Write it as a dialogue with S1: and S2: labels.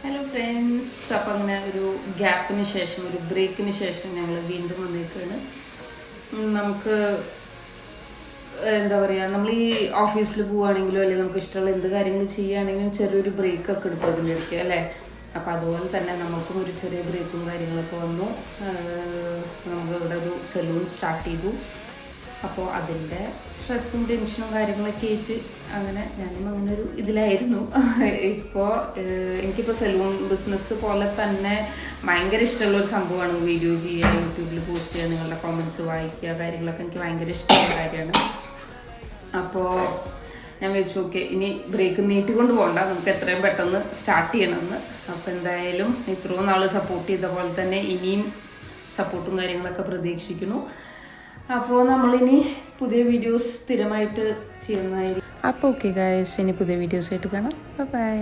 S1: Hello friends, അപ്പം അങ്ങനെ ഒരു ഗ്യാപ്പിന് ശേഷം, ഒരു ബ്രേക്കിന് ശേഷം ഞങ്ങൾ വീണ്ടും വന്നിരിക്കുകയാണ്. നമുക്ക് എന്താ പറയുക, നമ്മൾ ഈ ഓഫീസിൽ പോവുകയാണെങ്കിലോ അല്ലെങ്കിൽ നമുക്ക് ഇഷ്ടമുള്ള എന്ത് കാര്യങ്ങൾ ചെയ്യുകയാണെങ്കിലും ചെറിയൊരു ബ്രേക്കൊക്കെ എടുക്കും അതിലേക്ക് അല്ലേ. അപ്പം അതുപോലെ തന്നെ നമുക്കും ഒരു ചെറിയ ബ്രേക്കും കാര്യങ്ങളൊക്കെ വന്നു. നമുക്ക് ഇവിടെ ഒരു സലൂൺ സ്റ്റാർട്ട് ചെയ്തു. അപ്പോൾ അതിൻ്റെ സ്ട്രെസ്സും ടെൻഷനും കാര്യങ്ങളൊക്കെ ആയിട്ട് അങ്ങനെ ഞാനും അങ്ങനെ ഒരു ഇതിലായിരുന്നു. ഇപ്പോൾ എനിക്കിപ്പോൾ സലൂൺ ബിസിനസ് പോലെ തന്നെ ഭയങ്കര ഇഷ്ടമുള്ളൊരു സംഭവമാണ് വീഡിയോ ചെയ്യുക, യൂട്യൂബിൽ പോസ്റ്റ് ചെയ്യുക, നിങ്ങളുടെ കമൻറ്റ്സ് വായിക്കുക, കാര്യങ്ങളൊക്കെ എനിക്ക് ഭയങ്കര ഇഷ്ടമുള്ള കാര്യമാണ്. അപ്പോൾ ഞാൻ വെച്ചു ഓക്കെ, ഇനി ബ്രേക്ക് നീട്ടിക്കൊണ്ട് പോകണ്ട, നമുക്ക് എത്രയും പെട്ടെന്ന് സ്റ്റാർട്ട് ചെയ്യണമെന്ന്. അപ്പോൾ എന്തായാലും ഇത്രയും നാൾ സപ്പോർട്ട് ചെയ്ത പോലെ തന്നെ ഇനിയും സപ്പോർട്ടും കാര്യങ്ങളൊക്കെ പ്രതീക്ഷിക്കുന്നു. അപ്പോൾ നമ്മളിനി പുതിയ വീഡിയോസ് സ്ഥിരമായിട്ട് ചെയ്യുന്നതായിരിക്കും. അപ്പോൾ ഓക്കെ ഗൈസ്, ഇനി പുതിയ വീഡിയോസായിട്ട് കാണാം. ബൈ.